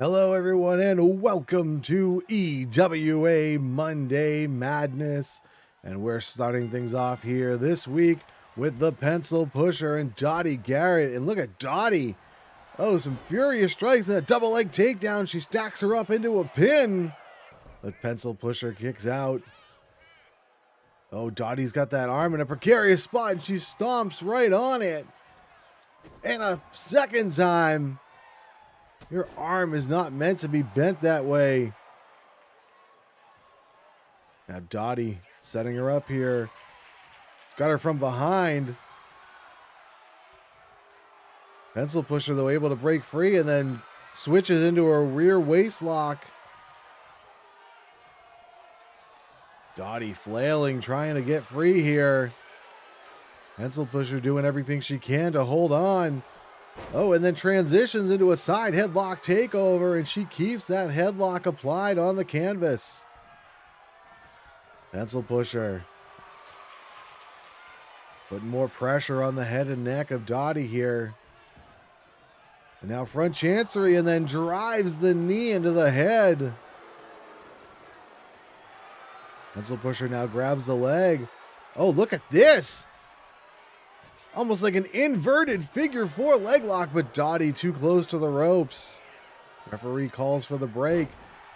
Hello, everyone, and welcome to EWA Monday Madness. And we're starting things off here this week with the Pencil Pusher and Dottie Garret. And look at Dottie. Oh, some furious strikes and a double leg takedown. She stacks her up into a pin. The Pencil Pusher kicks out. Oh, Dottie's got that arm in a precarious spot, and she stomps right on it. And a second time. Your arm is not meant to be bent that way. Now Dottie setting her up here. It's got her from behind. Pencil Pusher, though, able to break free and then switches into a rear waist lock. Dottie flailing, trying to get free here. Pencil Pusher doing everything she can to hold on. Oh, and then transitions into a side headlock takeover, and she keeps that headlock applied on the canvas. Pencil Pusher putting more pressure on the head and neck of Dottie here. And now front chancery, and then drives the knee into the head. Pencil Pusher now grabs the leg. Oh, look at this. Almost like an inverted figure four leg lock, but Dottie too close to the ropes. Referee calls for the break.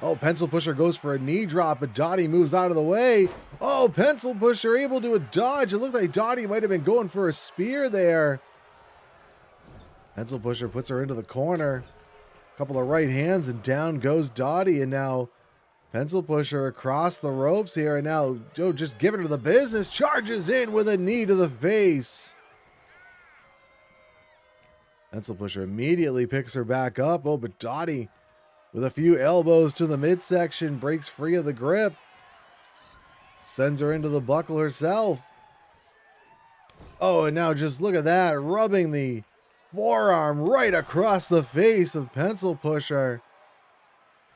Oh, Pencil Pusher goes for a knee drop, but Dottie moves out of the way. Oh, Pencil Pusher able to dodge. It looked like Dottie might have been going for a spear there. Pencil Pusher puts her into the corner. A couple of right hands, and down goes Dottie. And now Pencil Pusher across the ropes here. And now Joe just giving her the business. Charges in with a knee to the face. Pencil Pusher immediately picks her back up. Oh, but Dottie, with a few elbows to the midsection, breaks free of the grip. Sends her into the buckle herself. Oh, and now just look at that, rubbing the forearm right across the face of Pencil Pusher.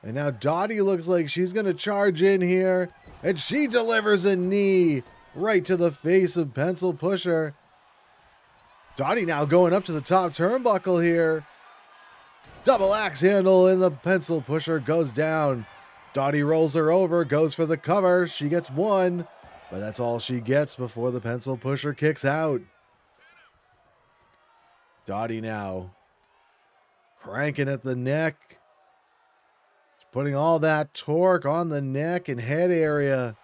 And now Dottie looks like she's going to charge in here. And she delivers a knee right to the face of Pencil Pusher. Dottie now going up to the top turnbuckle here. Double axe handle, and the Pencil Pusher goes down. Dottie rolls her over, goes for the cover. She gets one, but that's all she gets before the Pencil Pusher kicks out. Dottie now cranking at the neck. She's putting all that torque on the neck and head area.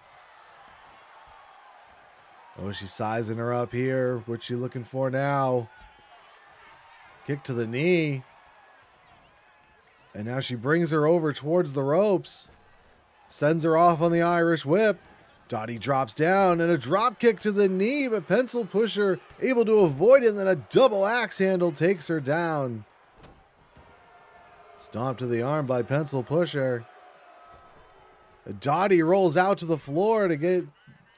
Oh, she's sizing her up here. What's she looking for now? Kick to the knee. And now she brings her over towards the ropes. Sends her off on the Irish whip. Dottie drops down and a drop kick to the knee, but Pencil Pusher able to avoid it, and then a double axe handle takes her down. Stomp to the arm by Pencil Pusher. Dottie rolls out to the floor to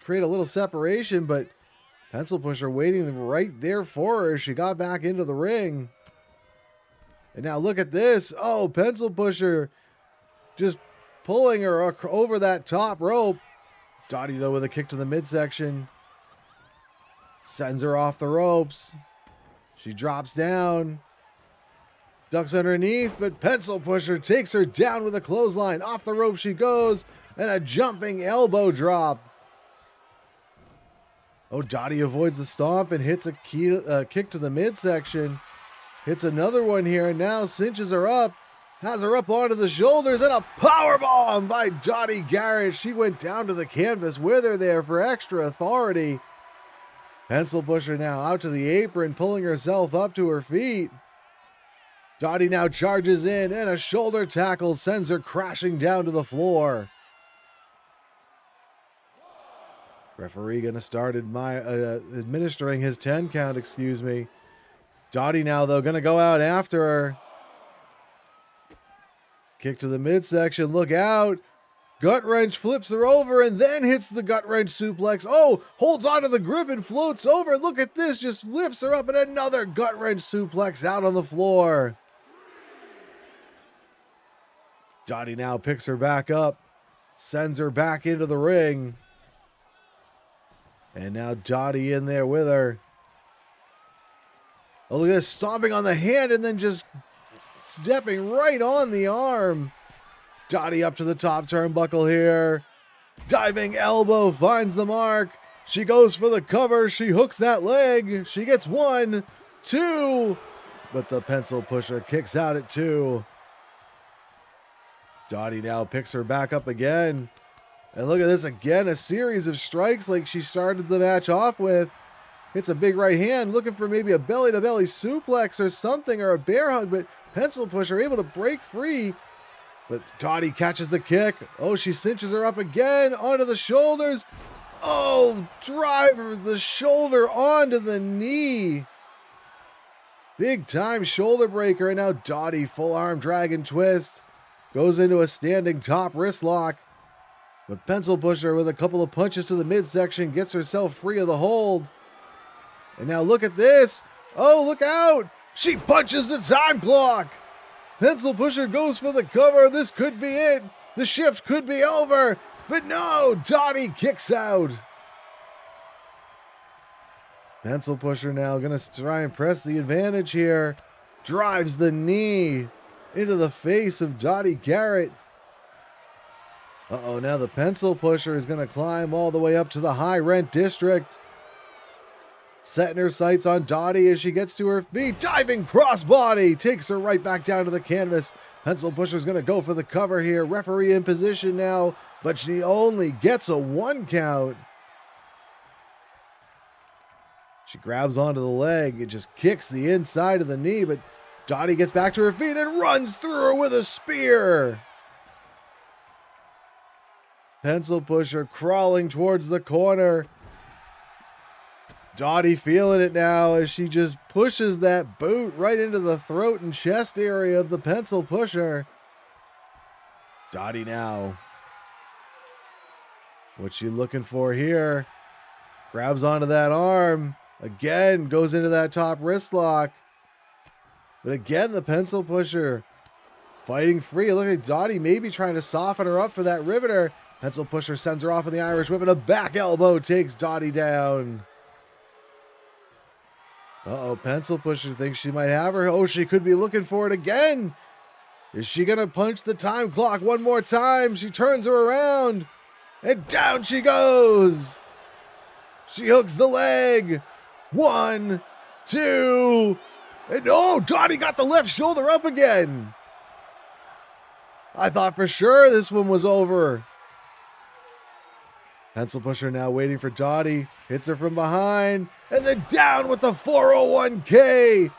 create a little separation, but Pencil Pusher waiting right there for her. She got back into the ring. And now look at this. Oh, Pencil Pusher just pulling her over that top rope. Dottie, though, with a kick to the midsection. Sends her off the ropes. She drops down. Ducks underneath, but Pencil Pusher takes her down with a clothesline. Off the rope she goes, and a jumping elbow drop. Oh, Dottie avoids the stomp and hits a kick to the midsection. Hits another one here and now cinches her up. Has her up onto the shoulders, and a powerbomb by Dottie Garret. She went down to the canvas with her there for extra authority. Pencil Pusher now out to the apron, pulling herself up to her feet. Dottie now charges in, and a shoulder tackle sends her crashing down to the floor. Referee going to start administering his 10 count, excuse me. Dottie now, though, going to go out after her. Kick to the midsection, look out. Gut wrench flips her over and then hits the gut wrench suplex. Oh, holds onto the grip and floats over. Look at this, just lifts her up, and another gut wrench suplex out on the floor. Dottie now picks her back up, sends her back into the ring. And now Dottie in there with her. Oh, look at this, stomping on the hand and then just stepping right on the arm. Dottie up to the top turnbuckle here. Diving elbow finds the mark. She goes for the cover. She hooks that leg. She gets 1, 2. But the pencil pusher kicks out at 2. Dottie now picks her back up again. And look at this again. A series of strikes like she started the match off with. Hits a big right hand, looking for maybe a belly-to-belly suplex or something, or a bear hug, but pencil pusher able to break free. But Dottie catches the kick. Oh, she cinches her up again onto the shoulders. Oh, drives the shoulder onto the knee. Big time shoulder breaker, and now Dottie full arm dragon twist. Goes into a standing top wrist lock. But pencil pusher with a couple of punches to the midsection gets herself free of the hold. And now look at this. Oh, look out. She punches the time clock. Pencil pusher goes for the cover. This could be it. The shift could be over. But no, Dottie kicks out. Pencil pusher now going to try and press the advantage here. Drives the knee into the face of Dottie Garret. Uh-oh, now the pencil pusher is going to climb all the way up to the high rent district. Setting her sights on Dottie as she gets to her feet. Diving crossbody. Takes her right back down to the canvas. Pencil pusher's going to go for the cover here. Referee in position now, but she only gets a 1 count. She grabs onto the leg and just kicks the inside of the knee, but Dottie gets back to her feet and runs through her with a spear. Pencil pusher crawling towards the corner. Dottie feeling it now as she just pushes that boot right into the throat and chest area of the pencil pusher. Dottie now. What's she looking for here? Grabs onto that arm. Again, goes into that top wrist lock. But again, the pencil pusher fighting free. Look at Dottie maybe trying to soften her up for that riveter. Pencil pusher sends her off in the Irish whip, and a back elbow takes Dottie down. Uh-oh, pencil pusher thinks she might have her. Oh, she could be looking for it again. Is she going to punch the time clock one more time? She turns her around, and down she goes. She hooks the leg. 1, 2, and oh, Dottie got the left shoulder up again. I thought for sure this one was over. Pencil pusher now waiting for Dottie. Hits her from behind. And then down with the 401k.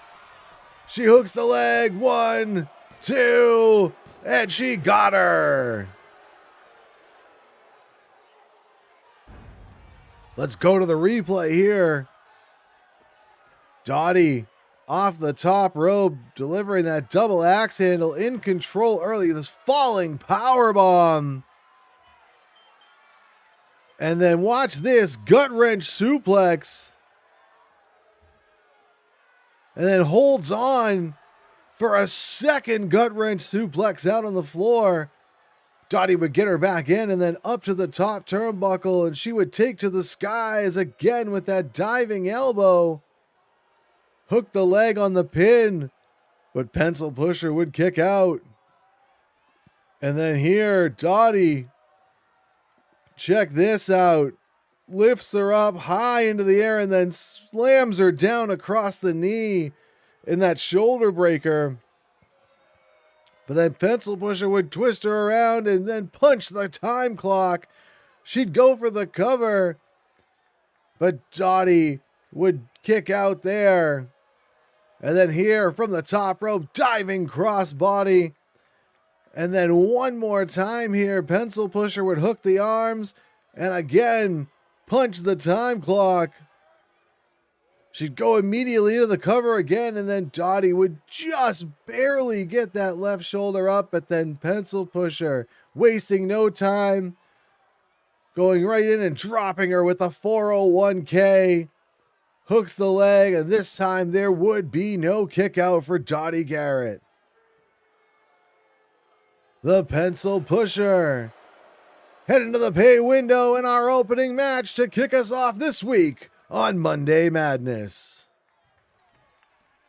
She hooks the leg. 1, 2. And she got her. Let's go to the replay here. Dottie off the top rope, delivering that double axe handle, in control early. This falling powerbomb. And then watch this gut wrench suplex. And then holds on for a second gut wrench suplex out on the floor. Dottie would get her back in and then up to the top turnbuckle, and she would take to the skies again with that diving elbow. Hook the leg on the pin, but pencil pusher would kick out. And then here, Dottie, check this out, lifts her up high into the air and then slams her down across the knee in that shoulder breaker. But then pencil pusher would twist her around and then punch the time clock. She'd go for the cover, but Dottie would kick out there. And then here from the top rope, diving crossbody. And then one more time here, pencil pusher would hook the arms and again punch the time clock. She'd go immediately into the cover again, and then Dottie would just barely get that left shoulder up, but then pencil pusher, wasting no time, going right in and dropping her with a 401k. Hooks the leg, and this time there would be no kick out for Dottie Garret. The pencil pusher head into the pay window in our opening match to kick us off this week on Monday Madness.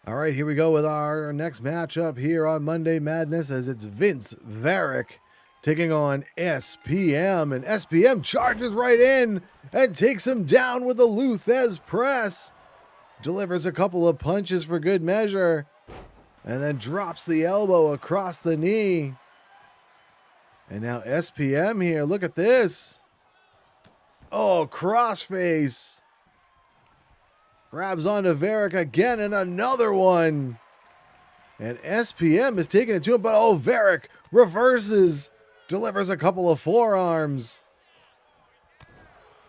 All right, here we go with our next matchup here on Monday Madness, as it's Vince Varick taking on SPM, and SPM charges right in and takes him down with a Luthez press. Delivers a couple of punches for good measure, and then drops the elbow across the knee. And now SPM here, look at this. Oh, crossface. Grabs onto Varick again, and another one. And SPM is taking it to him, but oh, Varick reverses. Delivers a couple of forearms.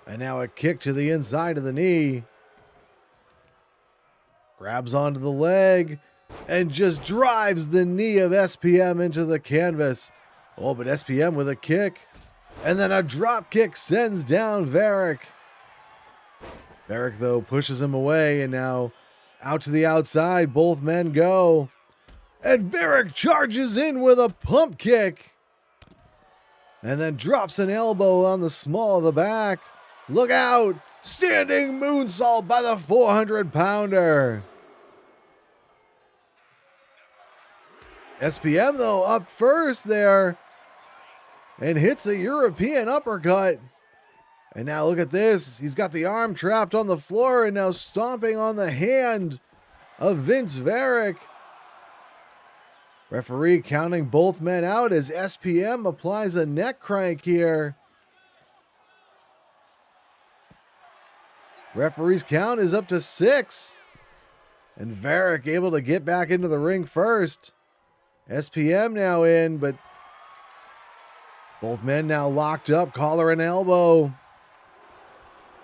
And now a kick to the inside of the knee. Grabs onto the leg and just drives the knee of SPM into the canvas. Oh, but SPM with a kick. And then a drop kick sends down Varick. Varick, though, pushes him away, and now out to the outside. Both men go. And Varick charges in with a pump kick. And then drops an elbow on the small of the back. Look out! Standing moonsault by the 400-pounder. SPM, though, up first there. And hits a European uppercut. And now look at this. He's got the arm trapped on the floor and now stomping on the hand of Vince Varick. Referee counting both men out as SPM applies a neck crank here. Referee's count is up to 6. And Varick able to get back into the ring first. SPM now in, but both men now locked up, collar and elbow.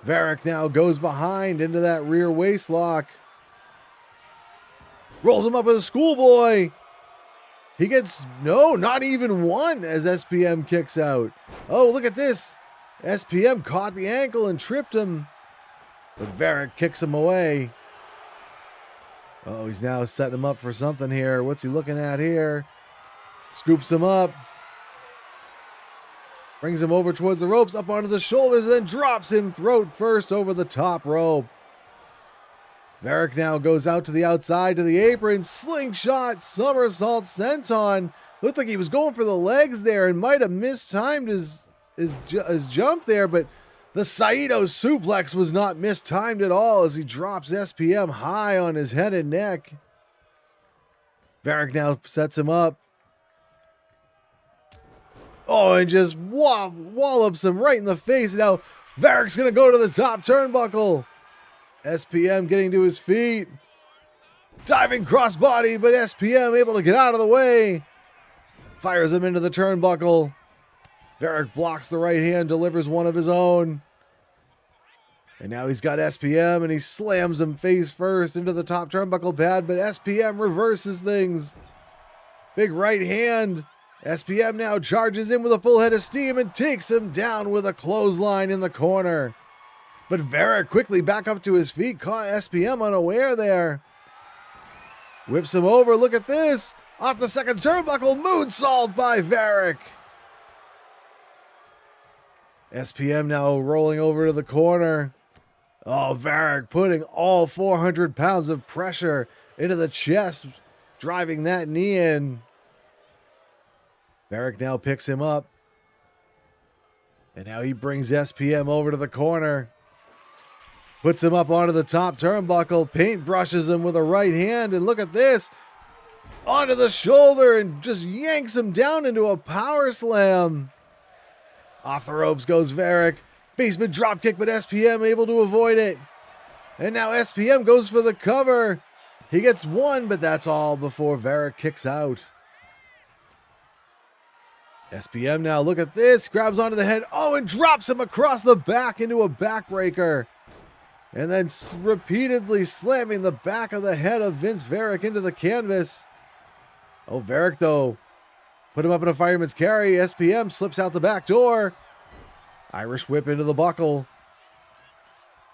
Varick now goes behind into that rear waist lock. Rolls him up with a schoolboy. He gets, no, not even one as SPM kicks out. Oh, look at this. SPM caught the ankle and tripped him. But Varick kicks him away. Oh, he's now setting him up for something here. What's he looking at here? Scoops him up. Brings him over towards the ropes, up onto the shoulders, and then drops him throat first over the top rope. Varick now goes out to the outside to the apron. Slingshot, somersault, senton. Looked like he was going for the legs there and might have mistimed his jump there, but the Saito suplex was not mistimed at all as he drops SPM high on his head and neck. Varick now sets him up. Oh, and just wallops him right in the face. Now, Varick's going to go to the top turnbuckle. SPM getting to his feet. Diving crossbody, but SPM able to get out of the way. Fires him into the turnbuckle. Varick blocks the right hand, delivers one of his own. And now he's got SPM, and he slams him face first into the top turnbuckle pad, but SPM reverses things. Big right hand. SPM now charges in with a full head of steam and takes him down with a clothesline in the corner. But Varick quickly back up to his feet, caught SPM unaware there. Whips him over, look at this. Off the second turnbuckle, moonsault by Varick. SPM now rolling over to the corner. Oh, Varick putting all 400 pounds of pressure into the chest, driving that knee in. Varick now picks him up. And now he brings SPM over to the corner. Puts him up onto the top turnbuckle. Paint brushes him with a right hand. And look at this. Onto the shoulder and just yanks him down into a power slam. Off the ropes goes Varick. Basement dropkick, but SPM able to avoid it. And now SPM goes for the cover. He gets one, but that's all before Varick kicks out. SPM now, look at this, grabs onto the head, oh, and drops him across the back into a backbreaker. And then repeatedly slamming the back of the head of Vince Varick into the canvas. Oh, Varick, though, put him up in a fireman's carry. SPM slips out the back door. Irish whip into the buckle.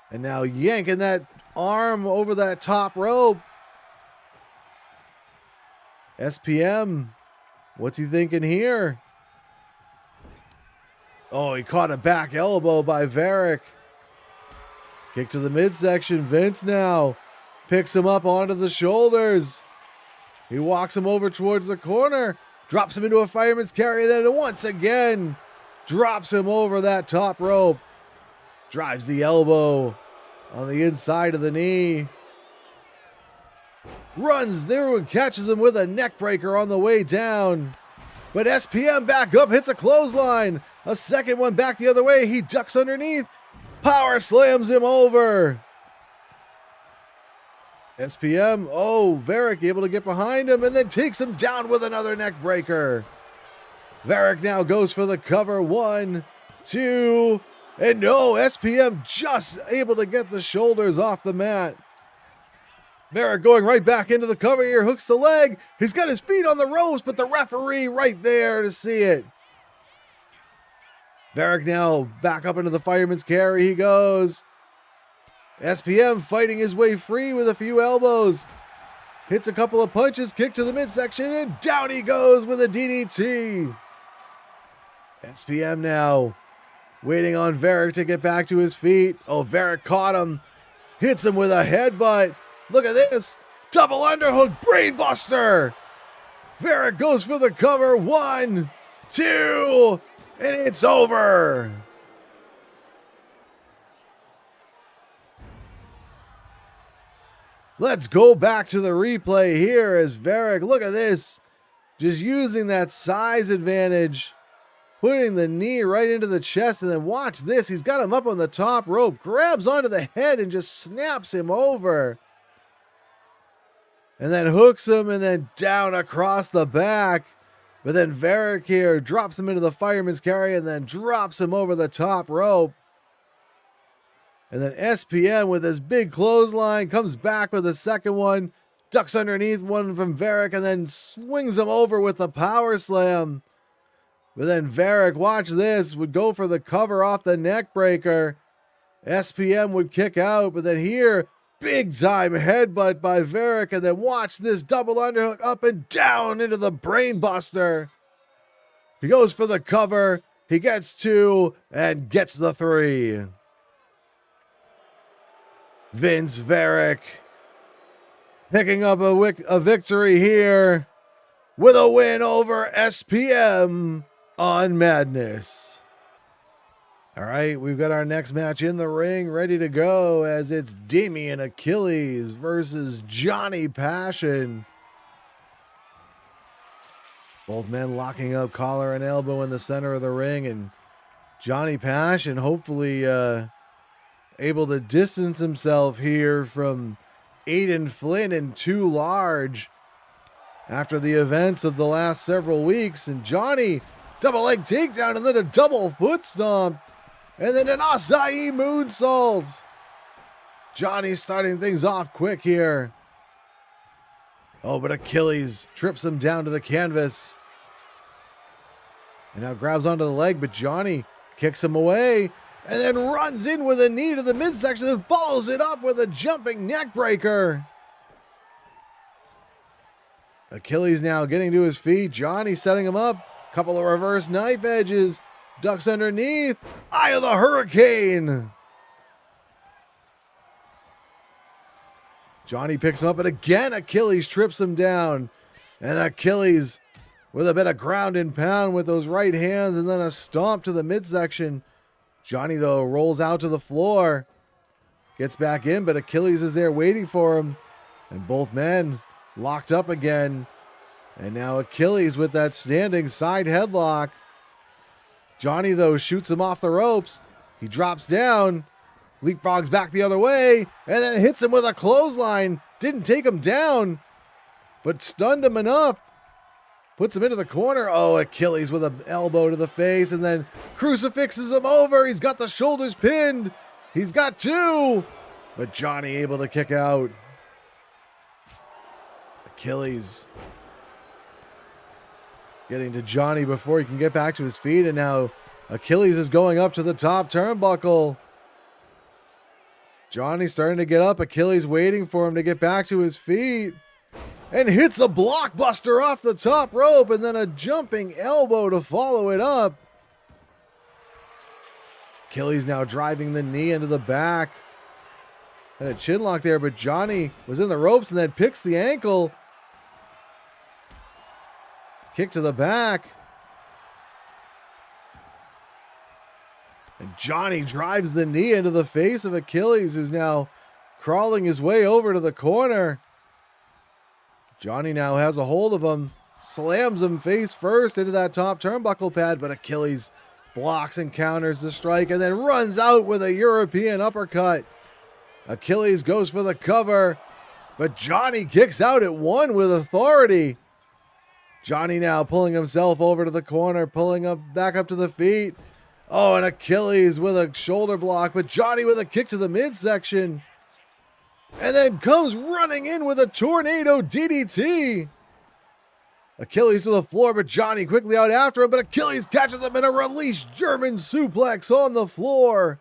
And now yanking that arm over that top rope. SPM, what's he thinking here? Oh, he caught a back elbow by Varick. Kick to the midsection. Vince now Picks him up onto the shoulders. He walks him over towards the corner. Drops him into a fireman's carry. Then once again, drops him over that top rope. Drives the elbow on the inside of the knee. Runs through and catches him with a neck breaker on the way down. But SPM back up, hits a clothesline. A second one back the other way. He ducks underneath. Power slams him over. SPM, Varick able to get behind him and then takes him down with another neck breaker. Varick now goes for the cover. 1, 2, and no, SPM just able to get the shoulders off the mat. Varick going right back into the cover here, hooks the leg. He's got his feet on the ropes, but the referee right there to see it. Varick now back up into the fireman's carry he goes. SPM fighting his way free with a few elbows. Hits a couple of punches, kick to the midsection, and down he goes with a DDT. SPM now waiting on Varick to get back to his feet. Varick caught him. Hits him with a headbutt. Look at this. Double underhook brainbuster. Varick goes for the cover. 1, 2, and it's over. Let's go back to the replay here as Varick, look at this, just using that size advantage, putting the knee right into the chest, and then watch this, he's got him up on the top rope, grabs onto the head and just snaps him over. And then hooks him and then down across the back. But then Varick here drops him into the fireman's carry and then drops him over the top rope. And then SPM with his big clothesline comes back with a second one, ducks underneath one from Varick and then swings him over with the power slam. But then Varick, watch this, would go for the cover off the neck breaker. SPM would kick out, but then here, big time headbutt by Varick, and then watch this double underhook up and down into the brain buster. He goes for the cover, he gets 2 and gets the 3. Vince Varick picking up a victory here with a win over SPM on Madness. All right, we've got our next match in the ring ready to go as it's Damien Achilles versus Johnny Passion. Both men locking up collar and elbow in the center of the ring, and Johnny Passion hopefully able to distance himself here from Aiden Flynn and Too Large after the events of the last several weeks. And Johnny, double leg takedown and then a double foot stomp. And then an acai moonsault. Johnny starting things off quick here. But Achilles trips him down to the canvas. And now grabs onto the leg, but Johnny kicks him away. And then runs in with a knee to the midsection and follows it up with a jumping neck breaker. Achilles now getting to his feet. Johnny setting him up. Couple of reverse knife edges. Ducks underneath. Eye of the Hurricane. Johnny picks him up, and again Achilles trips him down. And Achilles with a bit of ground and pound with those right hands and then a stomp to the midsection. Johnny, though, rolls out to the floor. Gets back in, but Achilles is there waiting for him. And both men locked up again. And now Achilles with that standing side headlock. Johnny, though, shoots him off the ropes. He drops down, leapfrogs back the other way, and then hits him with a clothesline. Didn't take him down, but stunned him enough. Puts him into the corner. Achilles with an elbow to the face and then crucifixes him over. He's got the shoulders pinned. He's got 2, but Johnny able to kick out. Achilles getting to Johnny before he can get back to his feet, and now Achilles is going up to the top turnbuckle. Johnny starting to get up. Achilles waiting for him to get back to his feet. And hits a blockbuster off the top rope and then a jumping elbow to follow it up. Achilles now driving the knee into the back. Had a chin lock there, but Johnny was in the ropes and then picks the ankle. Kick to the back. And Johnny drives the knee into the face of Achilles, who's now crawling his way over to the corner. Johnny now has a hold of him, slams him face first into that top turnbuckle pad, but Achilles blocks and counters the strike and then runs out with a European uppercut. Achilles goes for the cover, but Johnny kicks out at one with authority. Johnny now pulling himself over to the corner, pulling up back up to the feet. Oh, and Achilles with a shoulder block, but Johnny with a kick to the midsection. And then comes running in with a tornado DDT. Achilles to the floor, but Johnny quickly out after him, but Achilles catches him in a release German suplex on the floor.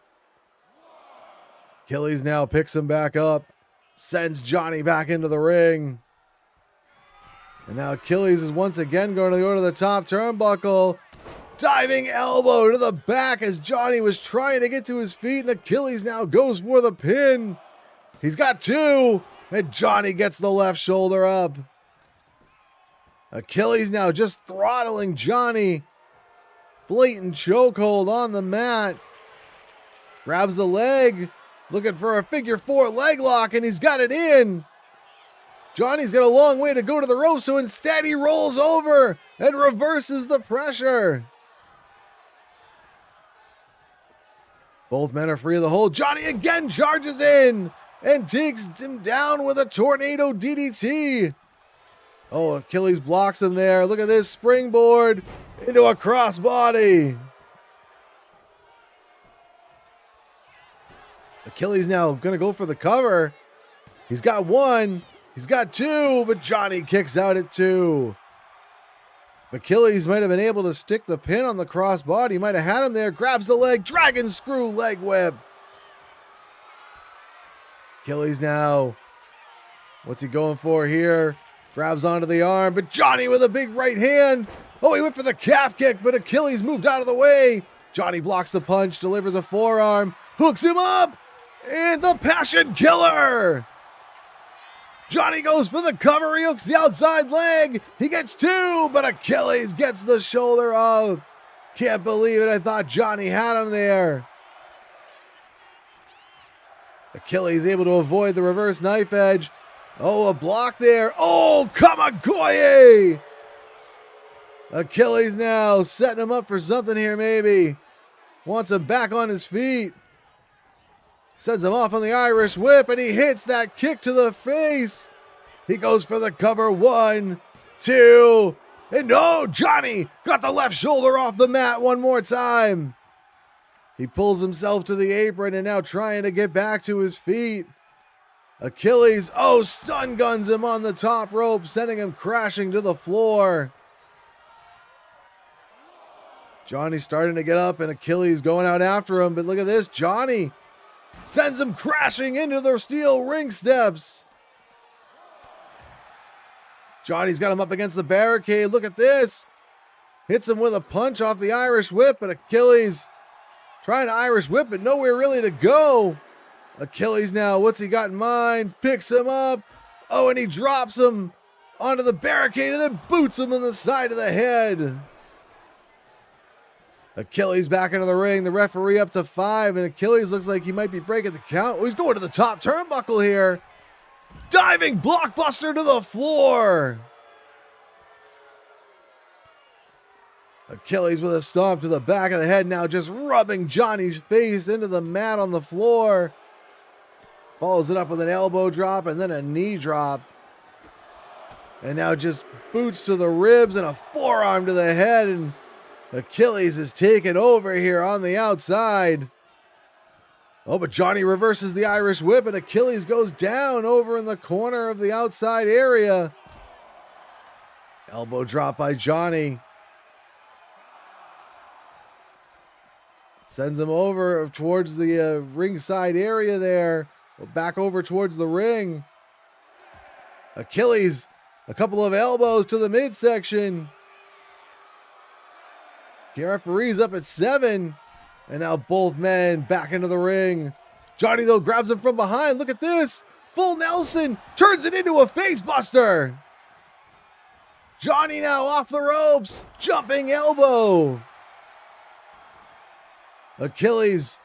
Achilles now picks him back up, sends Johnny back into the ring. And now Achilles is once again going to go to the top turnbuckle. Diving elbow to the back as Johnny was trying to get to his feet, and Achilles now goes for the pin. He's got two, and Johnny gets the left shoulder up. Achilles now just throttling Johnny. Blatant chokehold on the mat. Grabs the leg, looking for a figure four leg lock, and he's got it in. Johnny's got a long way to go to the rope, so instead he rolls over and reverses the pressure. Both men are free of the hold. Johnny again charges in and takes him down with a tornado DDT. Oh, Achilles blocks him there. Look at this springboard into a crossbody. Achilles now going to go for the cover. He's got one. He's got two, but Johnny kicks out at two. Achilles might have been able to stick the pin on the crossbody. He might have had him there. Grabs the leg. Dragon screw leg whip. Achilles now. What's he going for here? Grabs onto the arm, but Johnny with a big right hand. Oh, he went for the calf kick, but Achilles moved out of the way. Johnny blocks the punch, delivers a forearm, hooks him up, and the Passion Killer. Johnny goes for the cover. He hooks the outside leg. He gets two, but Achilles gets the shoulder up. Can't believe it. I thought Johnny had him there. Achilles able to avoid the reverse knife edge. Oh, a block there. Oh, Kamagoye. Achilles now setting him up for something here maybe. Wants him back on his feet. Sends him off on the Irish whip, and he hits that kick to the face. He goes for the cover. 1, 2, and no, Johnny got the left shoulder off the mat one more time. He pulls himself to the apron and now trying to get back to his feet. Achilles, stun guns him on the top rope, sending him crashing to the floor. Johnny starting to get up, and Achilles going out after him, but look at this, Johnny sends him crashing into the steel ring steps. Johnny's got him up against the barricade. Look at this. Hits him with a punch off the Irish whip, but Achilles trying to Irish whip, but nowhere really to go. Achilles now, what's he got in mind? Picks him up. Oh, and he drops him onto the barricade and then boots him in the side of the head. Achilles back into the ring. The referee up to 5, and Achilles looks like he might be breaking the count. Oh, he's going to the top turnbuckle here. Diving blockbuster to the floor. Achilles with a stomp to the back of the head, now just rubbing Johnny's face into the mat on the floor. Follows it up with an elbow drop and then a knee drop. And now just boots to the ribs and a forearm to the head, and Achilles is taken over here on the outside. Oh, but Johnny reverses the Irish whip, and Achilles goes down over in the corner of the outside area. Elbow drop by Johnny. Sends him over towards the ringside area there. Back over towards the ring. Achilles, a couple of elbows to the midsection. The referee's up at 7. And now both men back into the ring. Johnny, though, grabs him from behind. Look at this. Full Nelson turns it into a face buster. Johnny now off the ropes. Jumping elbow. Achilles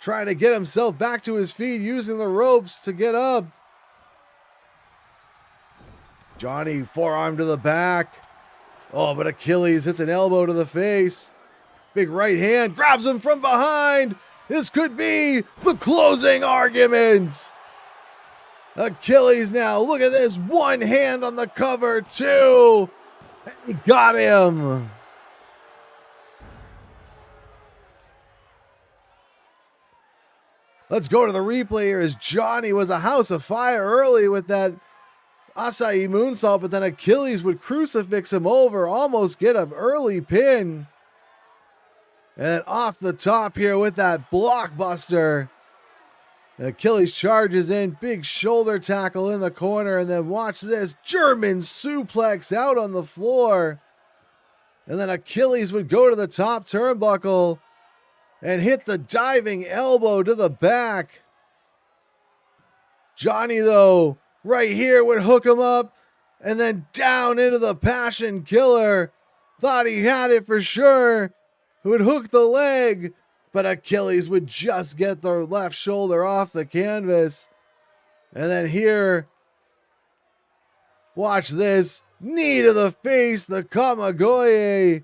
trying to get himself back to his feet using the ropes to get up. Johnny forearm to the back. Oh, but Achilles hits an elbow to the face. Big right hand grabs him from behind. This could be the closing argument. Achilles now, look at this. One hand on the cover, two. And he got him. Let's go to the replay here as Johnny was a house of fire early with that acai moonsault, but then Achilles would crucifix him over, almost get an early pin. And off the top here with that blockbuster. Achilles charges in, big shoulder tackle in the corner, and then watch this, German suplex out on the floor. And then Achilles would go to the top turnbuckle and hit the diving elbow to the back. Johnny, though, right here would hook him up and then down into the Passion Killer. Thought he had it for sure. Would hook the leg, but Achilles would just get the left shoulder off the canvas. And then here, watch this, knee to the face, the Kamagoye.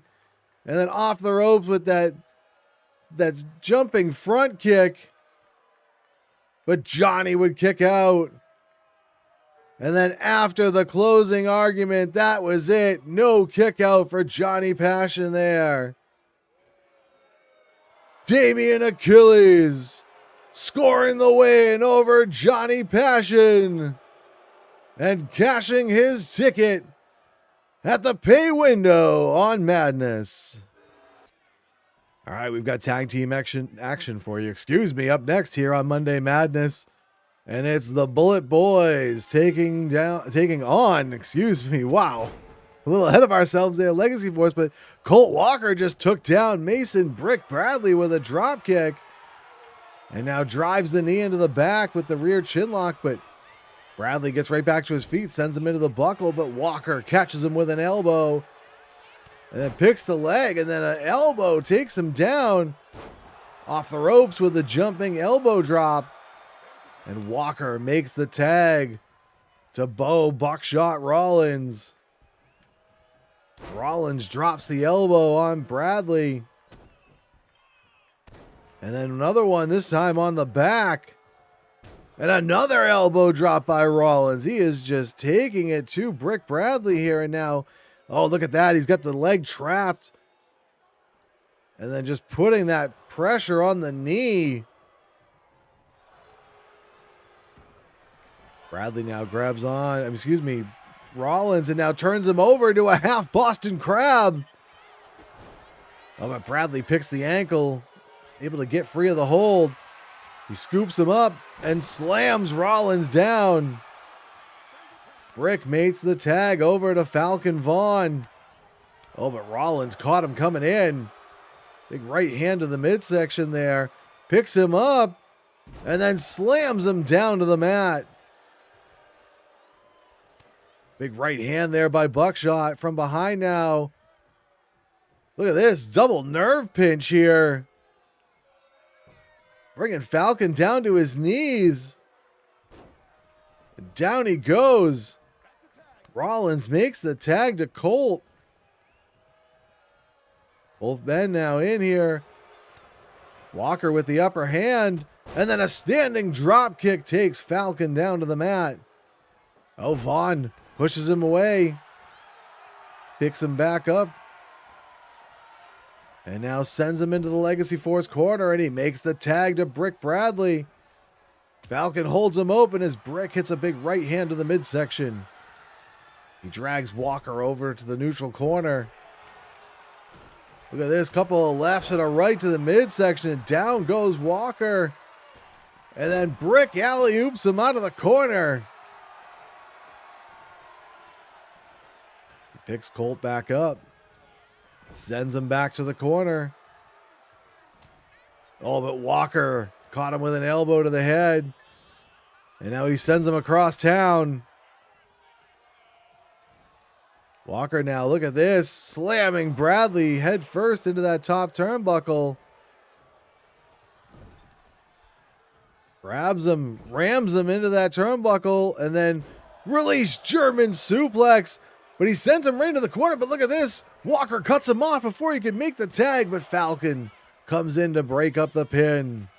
And then off the ropes with that's jumping front kick. But Johnny would kick out. And then after the closing argument, that was it. No kick out for Johnny Passion there. Damien Achilles scoring the win over Johnny Passion and cashing his ticket at the pay window on Madness. All right, we've got tag team action for you. Excuse me, up next here on Monday Madness. And it's the Bullet Boys taking on, wow. A little ahead of ourselves there, Legacy Force, but Colt Walker just took down Mason Brick Bradley with a drop kick. And now drives the knee into the back with the rear chinlock, but Bradley gets right back to his feet, sends him into the buckle, but Walker catches him with an elbow. And then picks the leg, and then an elbow takes him down off the ropes with a jumping elbow drop. And Walker makes the tag to Bo Buckshot Rollins. Rollins drops the elbow on Bradley. And then another one, this time on the back. And another elbow drop by Rollins. He is just taking it to Brick Bradley here. And now, oh, look at that. He's got the leg trapped. And then just putting that pressure on the knee. Bradley now grabs on, Rollins, and now turns him over to a half Boston Crab. Oh, but Bradley picks the ankle, able to get free of the hold. He scoops him up and slams Rollins down. Brick mates the tag over to Falcon Vaughn. Oh, but Rollins caught him coming in. Big right hand to the midsection there. Picks him up and then slams him down to the mat. Big right hand there by Buckshot from behind now. Look at this, double nerve pinch here. Bringing Falcon down to his knees. Down he goes. Rollins makes the tag to Colt. Both men now in here. Walker with the upper hand. And then a standing drop kick takes Falcon down to the mat. Oh, Vaughn pushes him away. Picks him back up. And now sends him into the Legacy Force corner, and he makes the tag to Brick Bradley. Falcon holds him open as Brick hits a big right hand to the midsection. He drags Walker over to the neutral corner. Look at this, couple of lefts and a right to the midsection, and down goes Walker. And then Brick alley-oops him out of the corner. Picks Colt back up. Sends him back to the corner. Oh, but Walker Caught him with an elbow to the head. And now he sends him across town. Walker now, look at this. Slamming Bradley head first into that top turnbuckle. Grabs him, rams him into that turnbuckle, and then release German suplex. But he sent him right into the corner, but look at this. Walker cuts him off before he could make the tag, but Falcon comes in to break up the pin.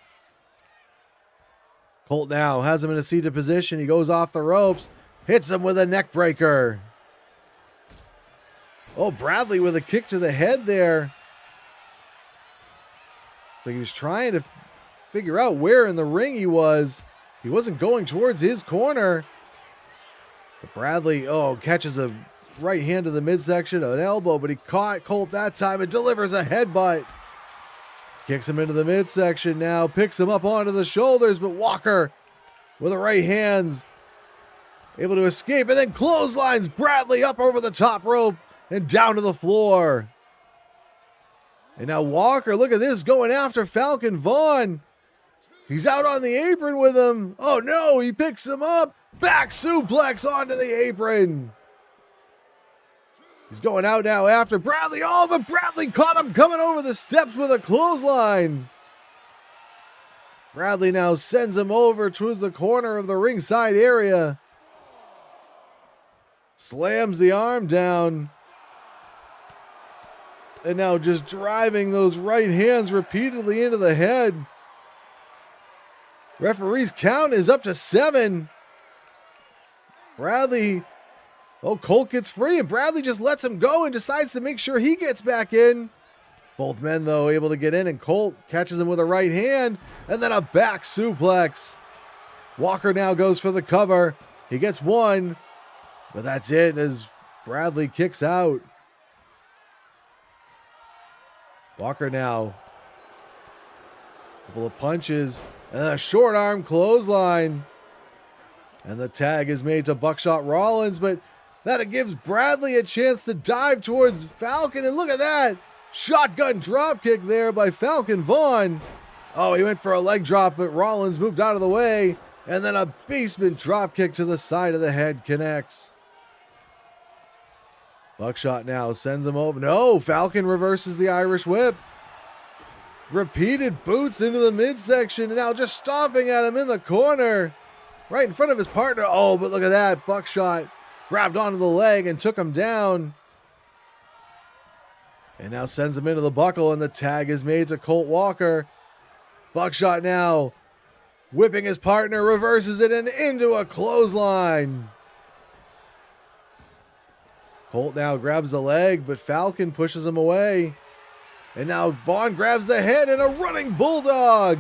Colt now has him in a seated position. He goes off the ropes, hits him with a neck breaker. Oh, Bradley with a kick to the head there. So he was trying to figure out where in the ring he was. He wasn't going towards his corner. But Bradley, catches a right hand to the midsection, an elbow, but he caught Colt that time and delivers a headbutt. Kicks him into the midsection now, picks him up onto the shoulders, but Walker with the right hands able to escape and then clotheslines Bradley up over the top rope and down to the floor. And now Walker, look at this, going after Falcon Vaughn. He's out on the apron with him. Oh no, he picks him up. Back suplex onto the apron. He's going out now after Bradley. Oh, but Bradley caught him coming over the steps with a clothesline. Bradley now sends him over towards the corner of the ringside area. Slams the arm down. And now just driving those right hands repeatedly into the head. Referee's count is up to 7. Bradley, Colt gets free and Bradley just lets him go and decides to make sure he gets back in. Both men, though, able to get in, and Colt catches him with a right hand and then a back suplex. Walker now goes for the cover. He gets one, but that's it as Bradley kicks out. Walker now, a couple of punches and a short arm clothesline. And the tag is made to Buckshot Rollins, but that gives Bradley a chance to dive towards Falcon. And look at that. Shotgun dropkick there by Falcon Vaughn. Oh, he went for a leg drop, but Rollins moved out of the way. And then a basement dropkick to the side of the head connects. Buckshot now sends him over. No, Falcon reverses the Irish whip. Repeated boots into the midsection, and now just stomping at him in the corner. Right in front of his partner. Oh, but look at that. Buckshot grabbed onto the leg and took him down. And now sends him into the buckle, and the tag is made to Colt Walker. Buckshot now whipping his partner, reverses it, and into a clothesline. Colt now grabs the leg, but Falcon pushes him away. And now Vaughn grabs the head and a running bulldog.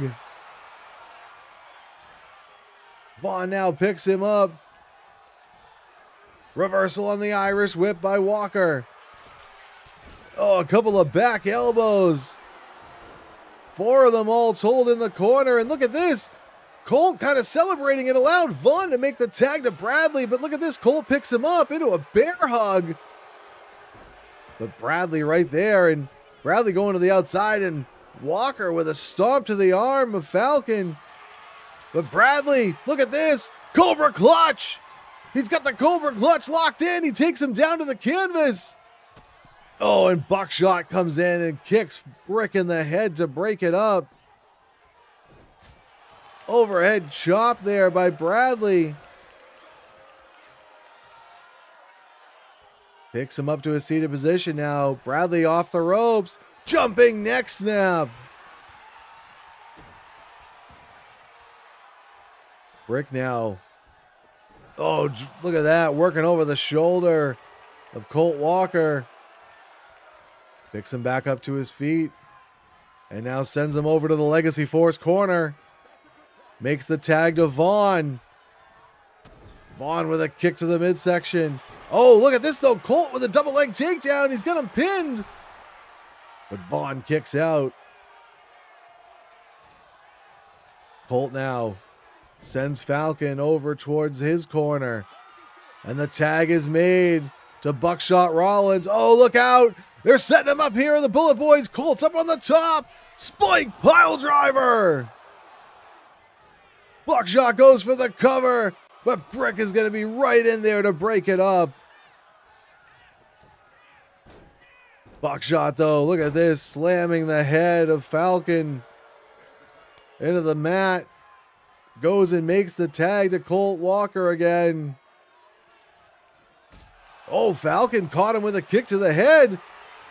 Vaughn now picks him up. Reversal on the Irish whip by Walker. Oh, a couple of back elbows. 4 of them all told in the corner. And look at this. Colt kind of celebrating. It allowed Vaughn to make the tag to Bradley. But look at this. Colt picks him up into a bear hug. But Bradley right there. And Bradley going to the outside. And Walker with a stomp to the arm of Falcon. But Bradley, look at this. Cobra clutch. He's got the Cobra clutch locked in. He takes him down to the canvas. Oh, and Buckshot comes in and kicks Brick in the head to break it up. Overhead chop there by Bradley. Picks him up to a seated position now. Bradley off the ropes. Jumping neck snap. Brick now. Oh, look at that. Working over the shoulder of Colt Walker. Picks him back up to his feet. And now sends him over to the Legacy Force corner. Makes the tag to Vaughn. Vaughn with a kick to the midsection. Oh, look at this though. Colt with a double leg takedown. He's got him pinned. But Vaughn kicks out. Colt now sends Falcon over towards his corner. And the tag is made to Buckshot Rollins. Oh, look out. They're setting him up here. The Bullet Boys. Colt's up on the top. Spike pile driver. Buckshot goes for the cover, but Brick is going to be right in there to break it up. Buckshot, though, look at this, slamming the head of Falcon into the mat. Goes and makes the tag to Colt Walker again. Oh, Falcon caught him with a kick to the head.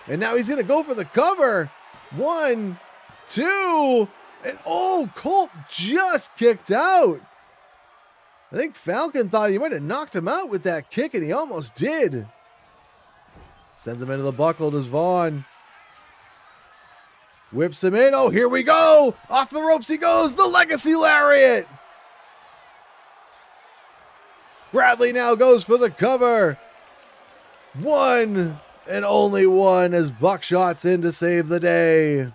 And now he's going to go for the cover. 1, 2, and oh, Colt just kicked out. I think Falcon thought he might have knocked him out with that kick, and he almost did. Sends him into the buckle, does Vaughn. Whips him in. Oh, here we go. Off the ropes he goes. The Legacy Lariat. Bradley now goes for the cover. 1 and only 1 as Buckshot's in to save the day.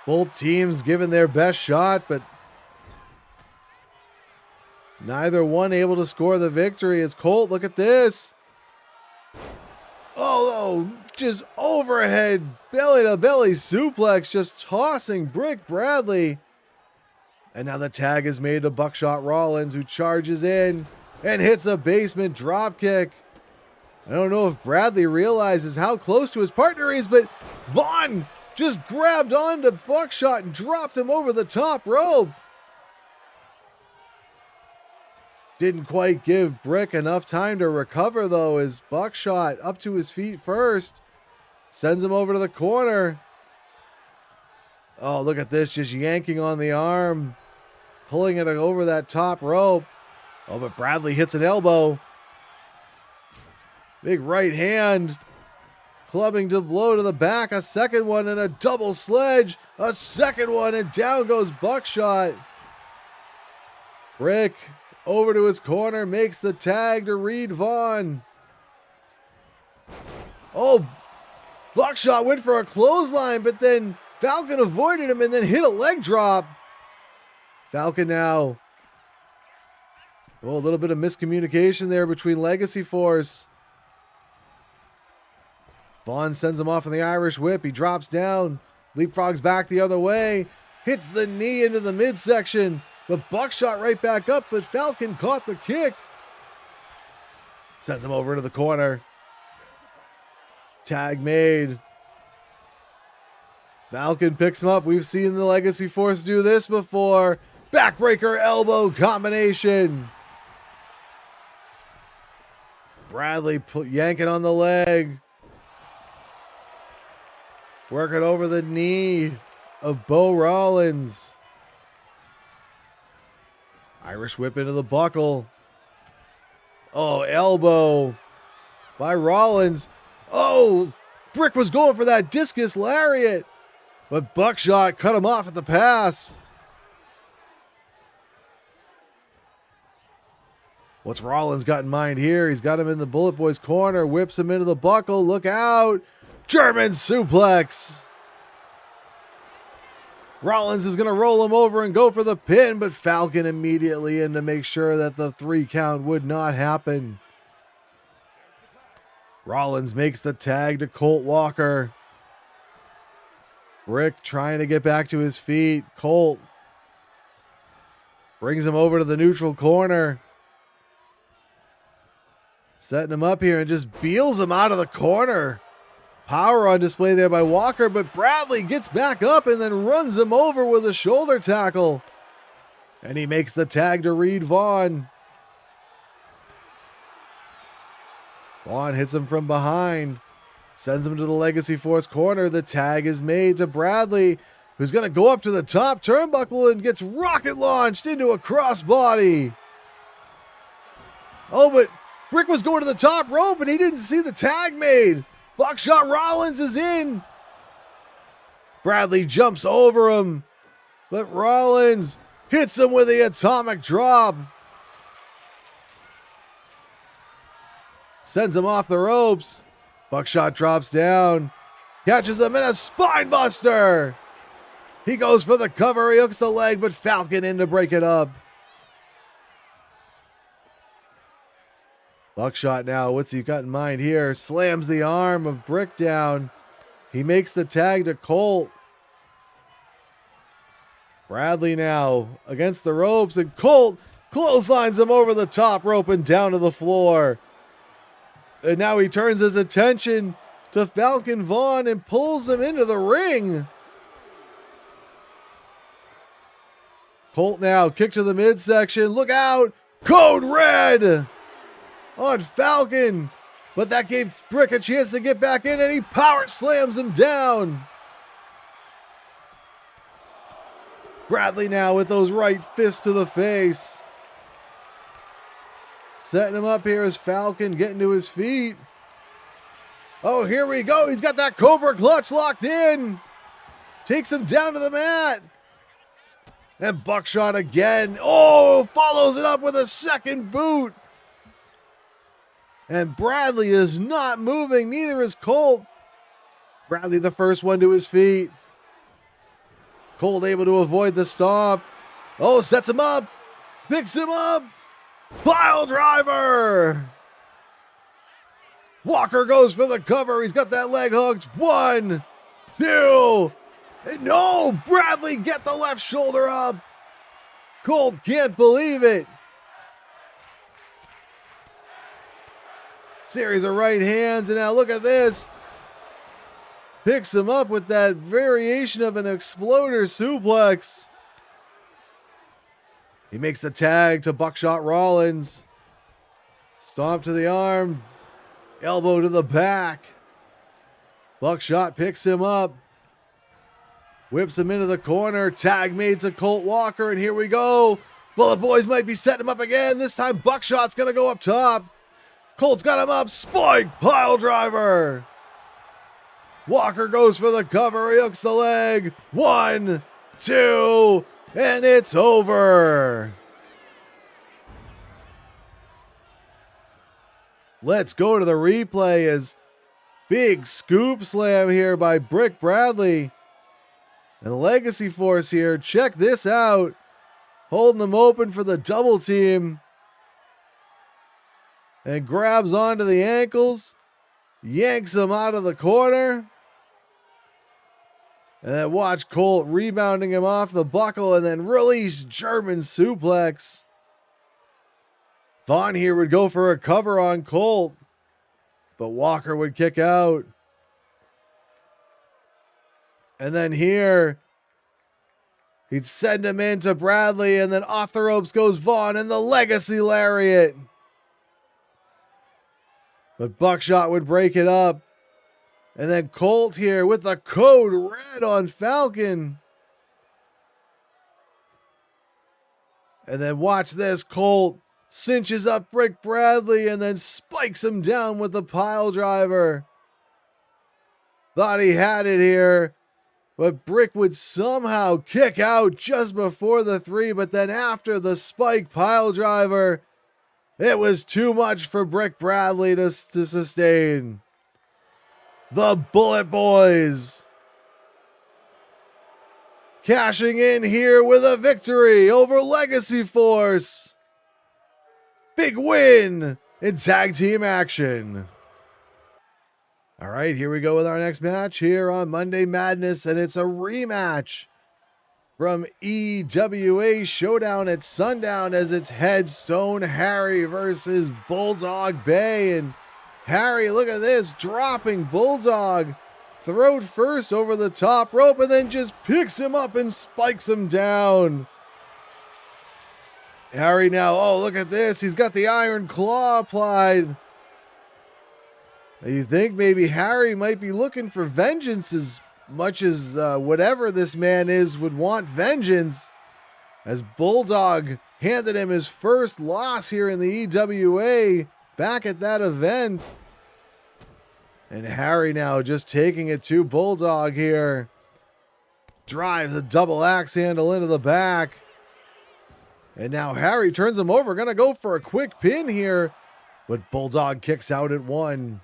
Both teams giving their best shot, but neither one able to score the victory. As Colt, look at this. Oh, just overhead belly-to-belly suplex, just tossing Brick Bradley. And now the tag is made to Buckshot Rollins, who charges in and hits a basement dropkick. I don't know if Bradley realizes how close to his partner he is, but Vaughn just grabbed onto Buckshot and dropped him over the top rope. Didn't quite give Brick enough time to recover, though, as Buckshot, up to his feet first, sends him over to the corner. Oh, look at this, just yanking on the arm, pulling it over that top rope. Oh, but Bradley hits an elbow. Big right hand, clubbing to blow to the back. A second one and a double sledge. A second one, and down goes Buckshot. Brick over to his corner, makes the tag to Reed Vaughn. Oh, Buckshot went for a clothesline, but then Falcon avoided him and then hit a leg drop. Falcon now. Oh, a little bit of miscommunication there between Legacy Force. Vaughn sends him off in the Irish whip. He drops down, leapfrogs back the other way, hits the knee into the midsection. But Buckshot right back up, but Falcon caught the kick. Sends him over to the corner. Tag made. Falcon picks him up. We've seen the Legacy Force do this before. Backbreaker elbow combination. Bradley yanking on the leg. Working over the knee of Bo Rollins. Irish whip into the buckle. Oh, elbow by Rollins. Oh, Brick was going for that discus lariat, but Buckshot cut him off at the pass. What's Rollins got in mind here? He's got him in the Bullet Boy's corner, whips him into the buckle. Look out. German suplex. Rollins is going to roll him over and go for the pin, but Falcon immediately in to make sure that the 3 count would not happen. Rollins makes the tag to Colt Walker. Brick trying to get back to his feet. Colt brings him over to the neutral corner. Setting him up here and just beels him out of the corner. Power on display there by Walker, but Bradley gets back up and then runs him over with a shoulder tackle. And he makes the tag to Reed Vaughn. Vaughn hits him from behind. Sends him to the Legacy Force corner. The tag is made to Bradley, who's going to go up to the top turnbuckle and gets rocket launched into a crossbody. Oh, but Brick was going to the top rope and he didn't see the tag made. Buckshot Rollins is in. Bradley jumps over him, but Rollins hits him with the atomic drop. Sends him off the ropes. Buckshot drops down, catches him in a spine buster. He goes for the cover. He hooks the leg, but Falcon in to break it up. Buckshot now, what's he got in mind here? Slams the arm of Brick down. He makes the tag to Colt. Bradley now against the ropes, and Colt clotheslines him over the top rope and down to the floor. And now he turns his attention to Falcon Vaughn and pulls him into the ring. Colt now, kick to the midsection. Look out! Code Red on Falcon. But that gave Brick a chance to get back in, and he power slams him down. Bradley now with those right fists to the face. Setting him up here as Falcon getting to his feet. Oh, here we go. He's got that Cobra clutch locked in. Takes him down to the mat. And Buckshot again. Oh, follows it up with a second boot. And Bradley is not moving. Neither is Colt. Bradley the first one to his feet. Colt able to avoid the stomp. Oh, sets him up. Picks him up. Pile driver. Walker goes for the cover. He's got that leg hooked. 1, 2. No, Bradley get the left shoulder up. Colt can't believe it. Series of right hands, and now look at this. Picks him up with that variation of an exploder suplex. He makes the tag to Buckshot Rollins. Stomp to the arm. Elbow to the back. Buckshot picks him up. Whips him into the corner. Tag made to Colt Walker, and here we go. Bullet Boys might be setting him up again. This time Buckshot's going to go up top. Colt's got him up. Spike pile driver. Walker goes for the cover. He hooks the leg. 1, 2, and it's over. Let's go to the replay as big scoop slam here by Brick Bradley. And Legacy Force here. Check this out. Holding them open for the double team. And grabs onto the ankles. Yanks him out of the corner. And then watch Colt rebounding him off the buckle and then release German suplex. Vaughn here would go for a cover on Colt. But Walker would kick out. And then here, he'd send him into Bradley, and then off the ropes goes Vaughn and the Legacy Lariat. But Buckshot would break it up. And then Colt here with the Code Red on Falcon. And then watch this. Colt cinches up Brick Bradley and then spikes him down with the pile driver. Thought he had it here. But Brick would somehow kick out just before the 3. But then after the spike pile driver, it was too much for Brick Bradley to sustain. The Bullet Boys cashing in here with a victory over Legacy Force. Big win in tag team action. All right, here we go with our next match here on Monday Madness, and it's a rematch from EWA Showdown at Sundown as it's Headstone Harry versus Bulldog Bay. And Harry, look at this, dropping Bulldog throat first over the top rope and then just picks him up and spikes him down. Harry now, oh, look at this. He's got the Iron Claw applied. You think maybe Harry might be looking for vengeance as much as whatever this man is would want vengeance, as Bulldog handed him his first loss here in the EWA back at that event. And Harry now just taking it to Bulldog here. Drives a double axe handle into the back. And now Harry turns him over. Gonna go for a quick pin here. But Bulldog kicks out at 1.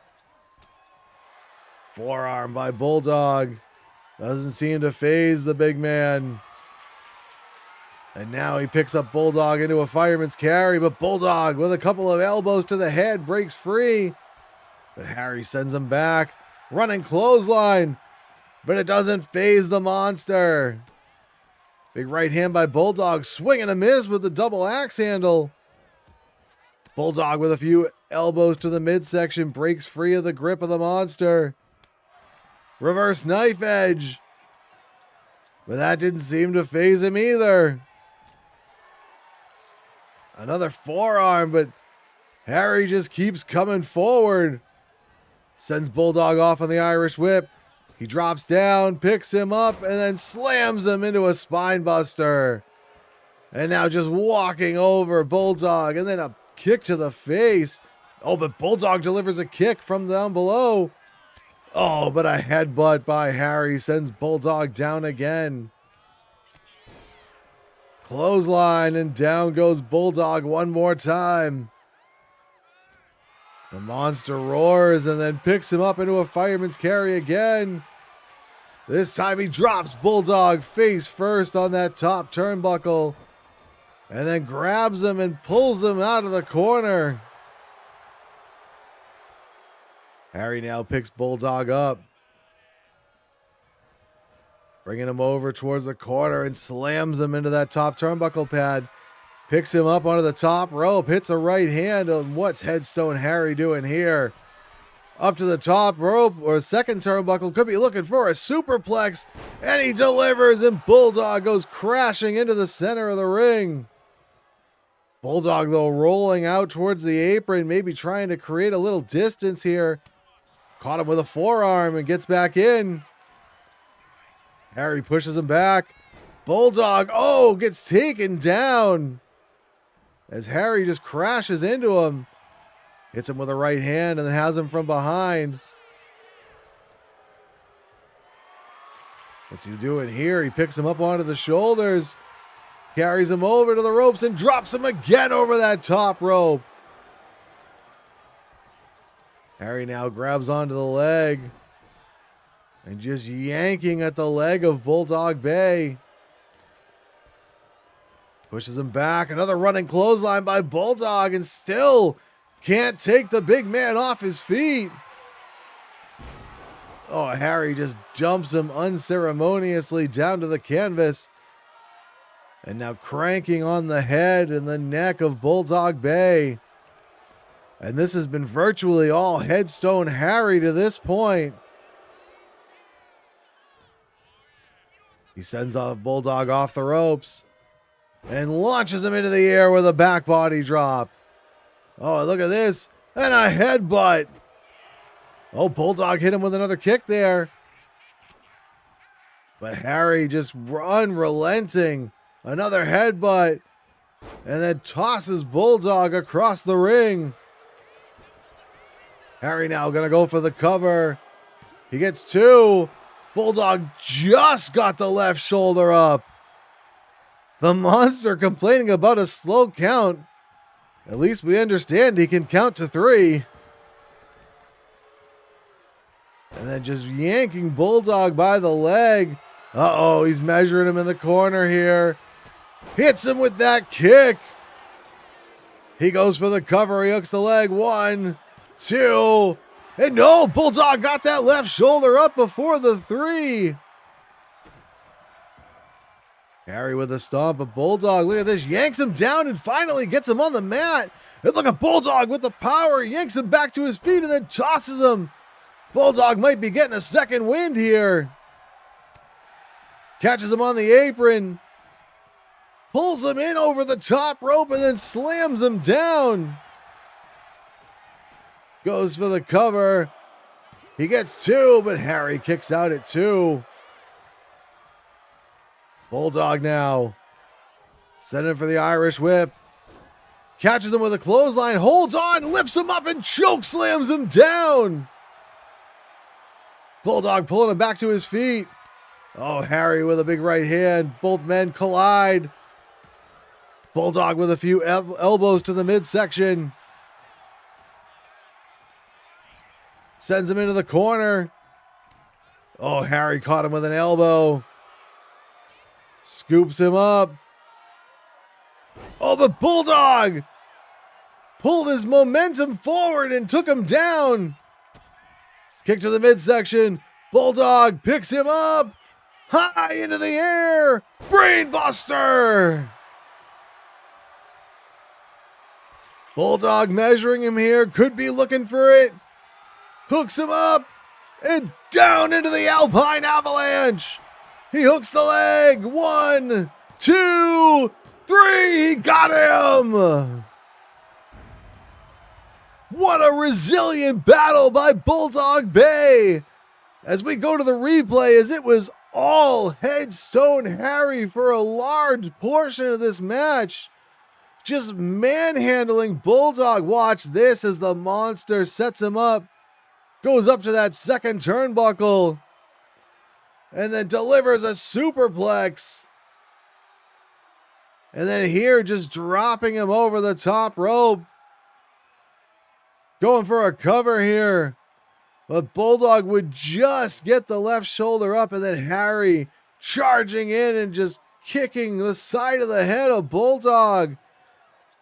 Forearm by Bulldog. Doesn't seem to faze the big man. And now he picks up Bulldog into a fireman's carry. But Bulldog with a couple of elbows to the head breaks free. But Harry sends him back. Running clothesline. But it doesn't faze the monster. Big right hand by Bulldog, swing and a miss with the double axe handle. Bulldog with a few elbows to the midsection, breaks free of the grip of the monster. Reverse knife edge. But that didn't seem to faze him either. Another forearm, but Harry just keeps coming forward. Sends Bulldog off on the Irish whip. He drops down, picks him up, and then slams him into a spine buster. And now just walking over Bulldog, and then a kick to the face. Oh, but Bulldog delivers a kick from down below. Oh, but a headbutt by Harry sends Bulldog down again. Clothesline, and down goes Bulldog one more time. The monster roars and then picks him up into a fireman's carry again. This time he drops Bulldog face first on that top turnbuckle and then grabs him and pulls him out of the corner. Harry now picks Bulldog up, bringing him over towards the corner and slams him into that top turnbuckle pad. Picks him up onto the top rope, hits a right hand. And what's Headstone Harry doing here? Up to the top rope or second turnbuckle, could be looking for a superplex, and he delivers, and Bulldog goes crashing into the center of the ring. Bulldog, though, rolling out towards the apron, maybe trying to create a little distance here. Caught him with a forearm and gets back in. Harry pushes him back. Bulldog, gets taken down as Harry just crashes into him. Hits him with a right hand and then has him from behind. What's he doing here? He picks him up onto the shoulders, carries him over to the ropes, and drops him again over that top rope. Harry now grabs onto the leg and just yanking at the leg of Bulldog Bay. Pushes him back. Another running clothesline by Bulldog, and still can't take the big man off his feet. Oh, Harry just dumps him unceremoniously down to the canvas. And now cranking on the head and the neck of Bulldog Bay. And this has been virtually all Headstone Harry to this point. He sends off Bulldog off the ropes and launches him into the air with a back body drop. Oh, look at this. And a headbutt. Oh, Bulldog hit him with another kick there. But Harry just unrelenting. Another headbutt. And then tosses Bulldog across the ring. Harry now going to go for the cover. He gets two. Bulldog just got the left shoulder up. The monster complaining about a slow count. At least we understand he can count to 3. And then just yanking Bulldog by the leg. Uh-oh, he's measuring him in the corner here. Hits him with that kick. He goes for the cover. He hooks the leg. 1, 2. And no, Bulldog got that left shoulder up before the 3. Harry with a stomp, but Bulldog, look at this, yanks him down and finally gets him on the mat. And look at Bulldog with the power, yanks him back to his feet and then tosses him. Bulldog might be getting a second wind here. Catches him on the apron. Pulls him in over the top rope and then slams him down. Goes for the cover. He gets 2, but Harry kicks out at 2. Bulldog now sending for the Irish whip. Catches him with a clothesline, holds on, lifts him up, and choke slams him down. Bulldog pulling him back to his feet. Oh, Harry with a big right hand. Both men collide. Bulldog with a few elbows to the midsection. Sends him into the corner. Oh, Harry caught him with an elbow. Scoops him up. Oh, but Bulldog pulled his momentum forward and took him down. Kick to the midsection. Bulldog picks him up. High into the air. Brainbuster. Bulldog measuring him here. Could be looking for it. Hooks him up. And down into the Alpine Avalanche. He hooks the leg. 1, 2, 3. He got him. What a resilient battle by Bulldog Bay. As we go to the replay, as it was all Headstone Harry for a large portion of this match. Just manhandling Bulldog. Watch this as the monster sets him up. Goes up to that second turnbuckle. And then delivers a superplex. And then here just dropping him over the top rope. Going for a cover here. But Bulldog would just get the left shoulder up, and then Harry charging in and just kicking the side of the head of Bulldog.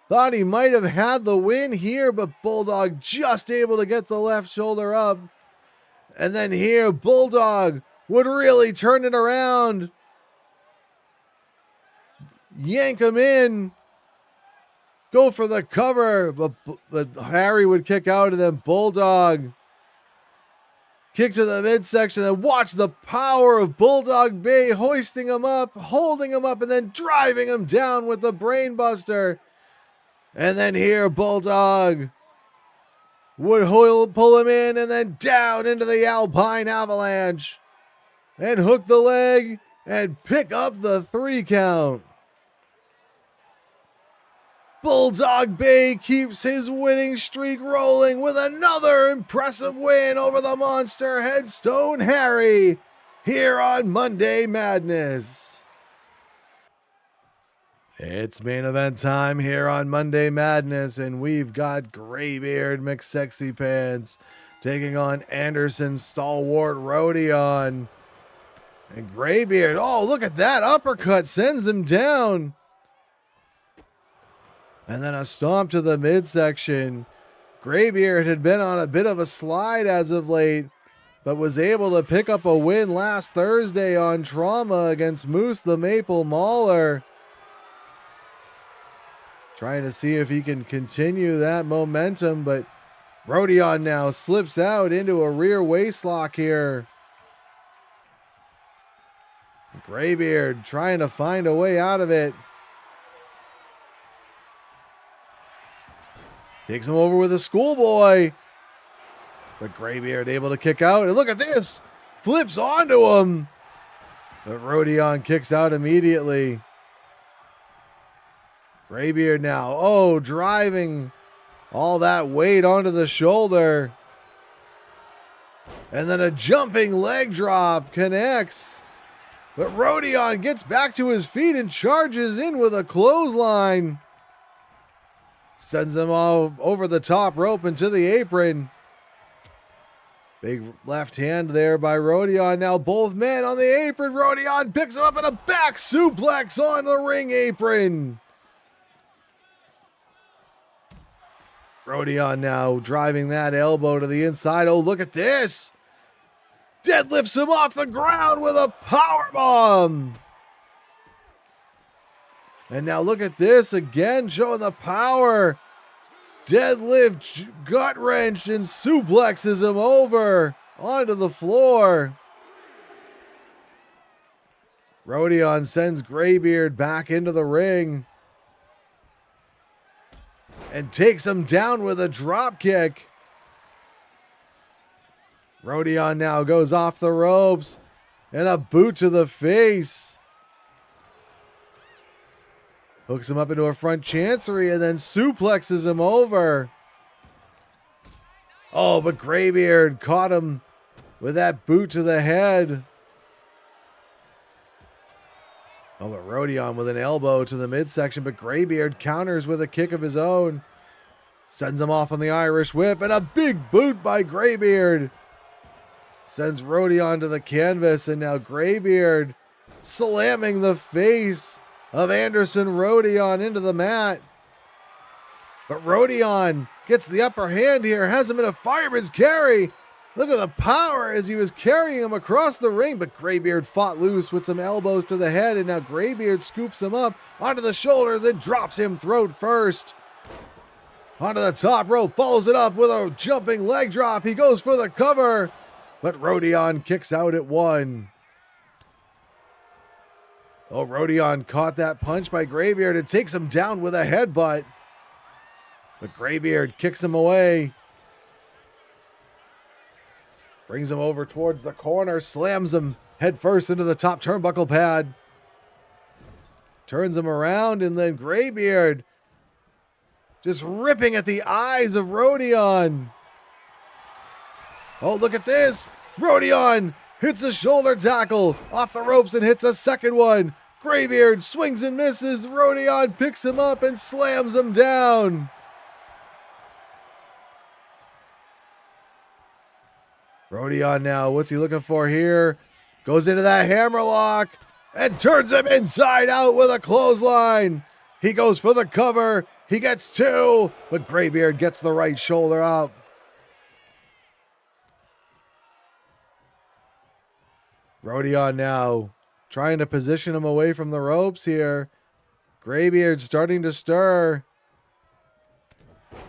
Thought he might have had the win here, but Bulldog just able to get the left shoulder up. And then here, Bulldog would really turn it around. Yank him in. Go for the cover, but Harry would kick out, and then Bulldog kick to the midsection, and watch the power of Bulldog Bay hoisting him up, holding him up, and then driving him down with the brainbuster. And then here, Bulldog would pull him in, and then down into the Alpine Avalanche, and hook the leg, and pick up the 3 count. Bulldog Bay keeps his winning streak rolling with another impressive win over the monster Headstone Harry here on Monday Madness. It's main event time here on Monday Madness, and we've got Greybeard McSexypants taking on Anderson stalwart Roedion. And Greybeard, oh, look at that uppercut, sends him down. And then a stomp to the midsection. Greybeard had been on a bit of a slide as of late, but was able to pick up a win last Thursday on Trauma against Moose the Maple Mauler. Trying to see if he can continue that momentum, but Roedion now slips out into a rear waistlock here. Greybeard trying to find a way out of it. Takes him over with a schoolboy. But Greybeard able to kick out. And look at this. Flips onto him. But Roedion kicks out immediately. Greybeard now. Oh, driving all that weight onto the shoulder. And then a jumping leg drop connects. But Roedion gets back to his feet and charges in with a clothesline. Sends him all over the top rope into the apron. Big left hand there by Roedion. Now both men on the apron. Roedion picks him up in a back suplex on the ring apron. Roedion now driving that elbow to the inside. Oh, look at this. Deadlifts him off the ground with a powerbomb. And now look at this again, showing the power. Deadlift, gut wrench, and suplexes him over onto the floor. Roedion sends Greybeard back into the ring and takes him down with a drop kick. Roedion now goes off the ropes and a boot to the face. Hooks him up into a front chancery and then suplexes him over. Oh, but Greybeard caught him with that boot to the head. Oh, but Roedion with an elbow to the midsection, but Greybeard counters with a kick of his own. Sends him off on the Irish whip, and a big boot by Greybeard. Sends Roedion to the canvas, and now Greybeard slamming the face of Anderson Roedion into the mat. But Roedion gets the upper hand here, has him in a fireman's carry, Look at the power as he was carrying him across the ring, but Greybeard fought loose with some elbows to the head, and now Greybeard scoops him up onto the shoulders and drops him throat first. Onto the top rope, follows it up with a jumping leg drop. He goes for the cover, but Roedion kicks out at 1. Oh, Roedion caught that punch by Greybeard and takes him down with a headbutt. But Greybeard kicks him away. Brings him over towards the corner, slams him head first into the top turnbuckle pad. Turns him around, and then Greybeard just ripping at the eyes of Roedion. Oh, look at this. Roedion hits a shoulder tackle off the ropes and hits a second one. Greybeard swings and misses. Roedion picks him up and slams him down. Roedion now, what's he looking for here? Goes into that hammerlock and turns him inside out with a clothesline. He goes for the cover. He gets 2, but Greybeard gets the right shoulder out. Roedion now trying to position him away from the ropes here. Greybeard starting to stir.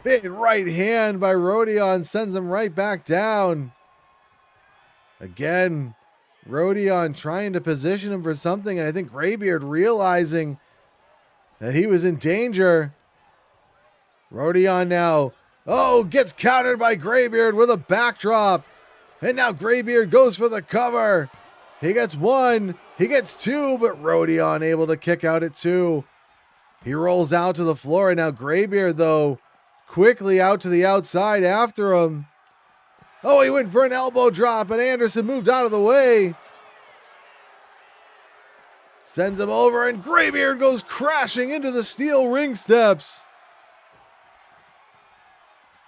Big right hand by Roedion sends him right back down. Again, Roedion trying to position him for something, and I think Greybeard realizing that he was in danger. Roedion now, gets countered by Greybeard with a backdrop. And now Greybeard goes for the cover. He gets 1, he gets 2, but Roedion able to kick out at 2. He rolls out to the floor, and now Greybeard, though, quickly out to the outside after him. Oh, he went for an elbow drop, and Anderson moved out of the way. Sends him over, and Greybeard goes crashing into the steel ring steps.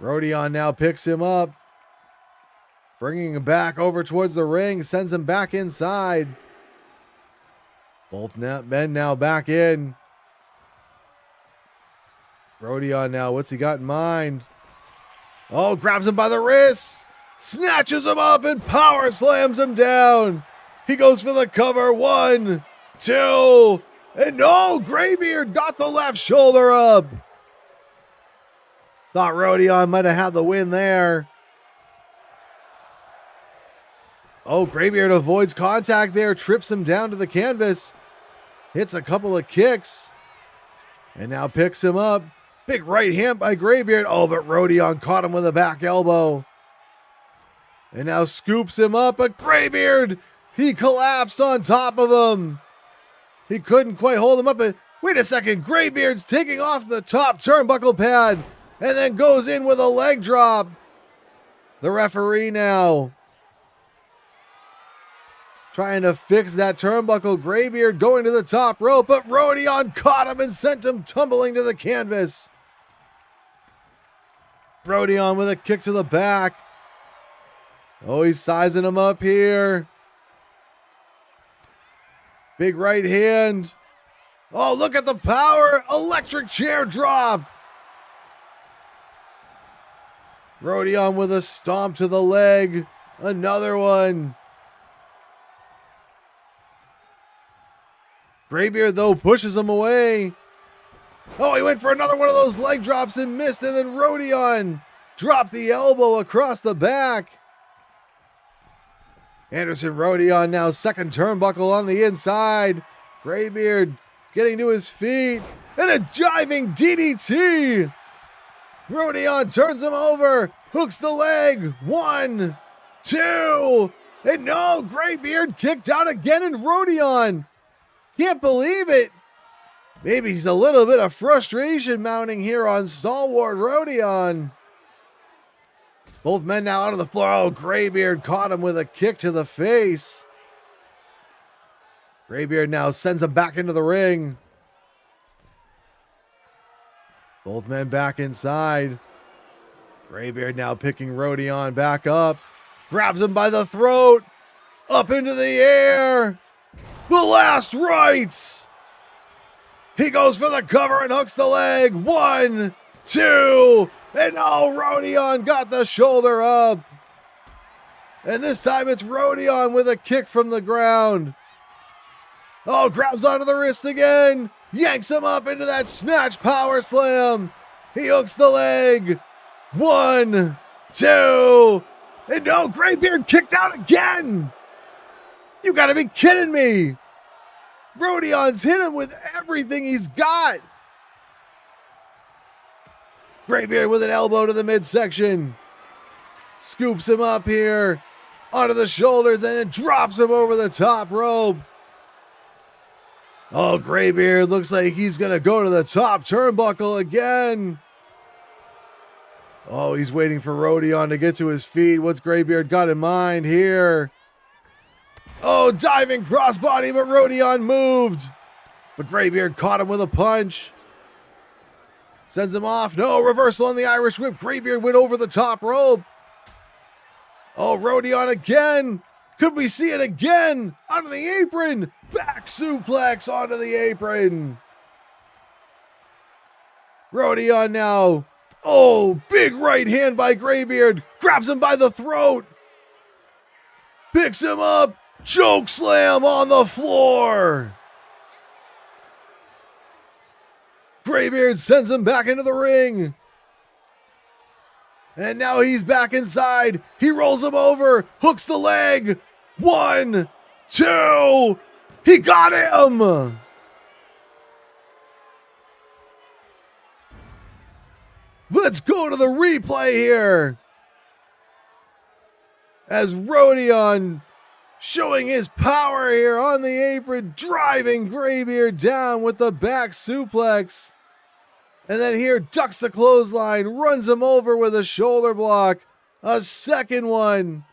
Roedion now picks him up, bringing him back over towards the ring, sends him back inside. Both men now back in. Roedion now, what's he got in mind? Oh, grabs him by the wrist, snatches him up and power slams him down. He goes for the cover. 1, 2, and no, Greybeard got the left shoulder up. Thought Roedion might have had the win there. Oh, Greybeard avoids contact there, trips him down to the canvas, hits a couple of kicks, and now picks him up. Big right hand by Greybeard. Oh, but Roedion caught him with a back elbow. And now scoops him up, but Greybeard, he collapsed on top of him. He couldn't quite hold him up, but wait a second, Greybeard's taking off the top turnbuckle pad and then goes in with a leg drop. The referee now trying to fix that turnbuckle. Greybeard going to the top rope, but Roedion caught him and sent him tumbling to the canvas. Roedion with a kick to the back. Oh, he's sizing him up here. Big right hand. Oh, look at the power. Electric chair drop. Roedion with a stomp to the leg. Another one. Greybeard, though, pushes him away. Oh, he went for another one of those leg drops and missed, and then Roedion dropped the elbow across the back. Anderson Roedion now second turnbuckle on the inside. Greybeard getting to his feet, and a diving DDT. Roedion turns him over, hooks the leg. 1, 2, and no, Greybeard kicked out again, and Roedion can't believe it. Maybe he's a little bit of frustration mounting here on stalwart Roedion. Both men now out of the floor. Oh, Greybeard caught him with a kick to the face. Greybeard now sends him back into the ring. Both men back inside. Greybeard now picking Roedion back up. Grabs him by the throat. Up into the air. The last rites. He goes for the cover and hooks the leg. 1, 2, and oh, Roedion got the shoulder up. And this time it's Roedion with a kick from the ground. Oh, grabs onto the wrist again. Yanks him up into that snatch power slam. He hooks the leg. 1, 2. And no, Greybeard kicked out again. You gotta be kidding me. Roedion's hit him with everything he's got. Greybeard with an elbow to the midsection. Scoops him up here onto the shoulders and it drops him over the top rope. Oh, Greybeard looks like he's going to go to the top turnbuckle again. Oh, he's waiting for Roedion to get to his feet. What's Greybeard got in mind here? Oh, diving crossbody, but Roedion moved. But Greybeard caught him with a punch. Sends him off. No, reversal on the Irish whip. Greybeard went over the top rope. Oh, Roedion again. Could we see it again? Onto the apron. Back suplex onto the apron. Roedion now. Oh, big right hand by Greybeard. Grabs him by the throat. Picks him up. Choke slam on the floor. Greybeard sends him back into the ring. And now he's back inside. He rolls him over. Hooks the leg. 1, 2. He got him. Let's go to the replay here. As Roedion showing his power here on the apron, driving Greybeard down with the back suplex. And then here ducks the clothesline, runs him over with a shoulder block. A second one.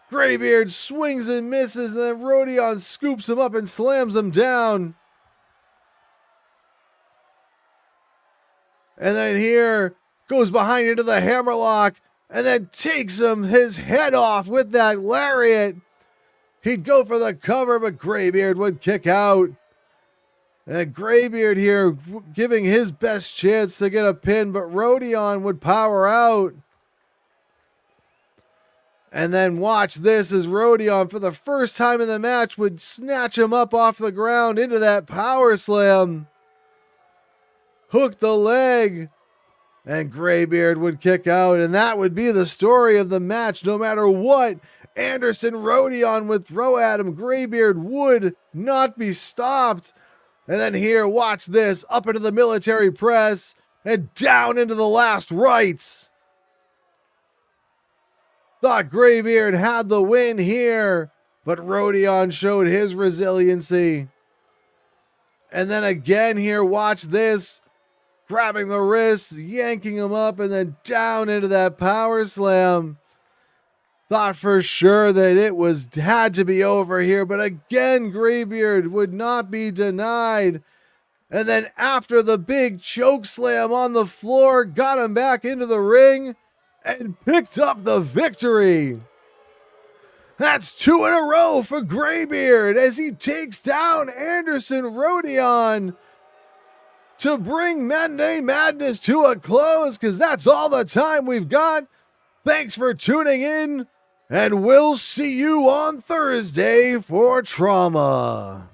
Greybeard swings and misses, and then Roedion scoops him up and slams him down. And then here goes behind into the hammerlock, and then takes his head off with that lariat. He'd go for the cover, but Greybeard would kick out. And Greybeard here giving his best chance to get a pin, but Roedion would power out. And then watch this as Roedion, for the first time in the match, would snatch him up off the ground into that power slam. Hook the leg. And Greybeard would kick out. And that would be the story of the match. No matter what Anderson Roedion would throw at him, Greybeard would not be stopped. And then here, watch this. Up into the military press. And down into the last rites. Thought Greybeard had the win here, but Roedion showed his resiliency. And then again here, watch this. Grabbing the wrists, yanking him up, and then down into that power slam. Thought for sure that it had to be over here, but again, Greybeard would not be denied. And then after the big choke slam on the floor, got him back into the ring and picked up the victory. That's 2 in a row for Greybeard as he takes down Anderson Roedion to bring Monday Madness to a close, because that's all the time we've got. Thanks for tuning in, and we'll see you on Thursday for Trauma.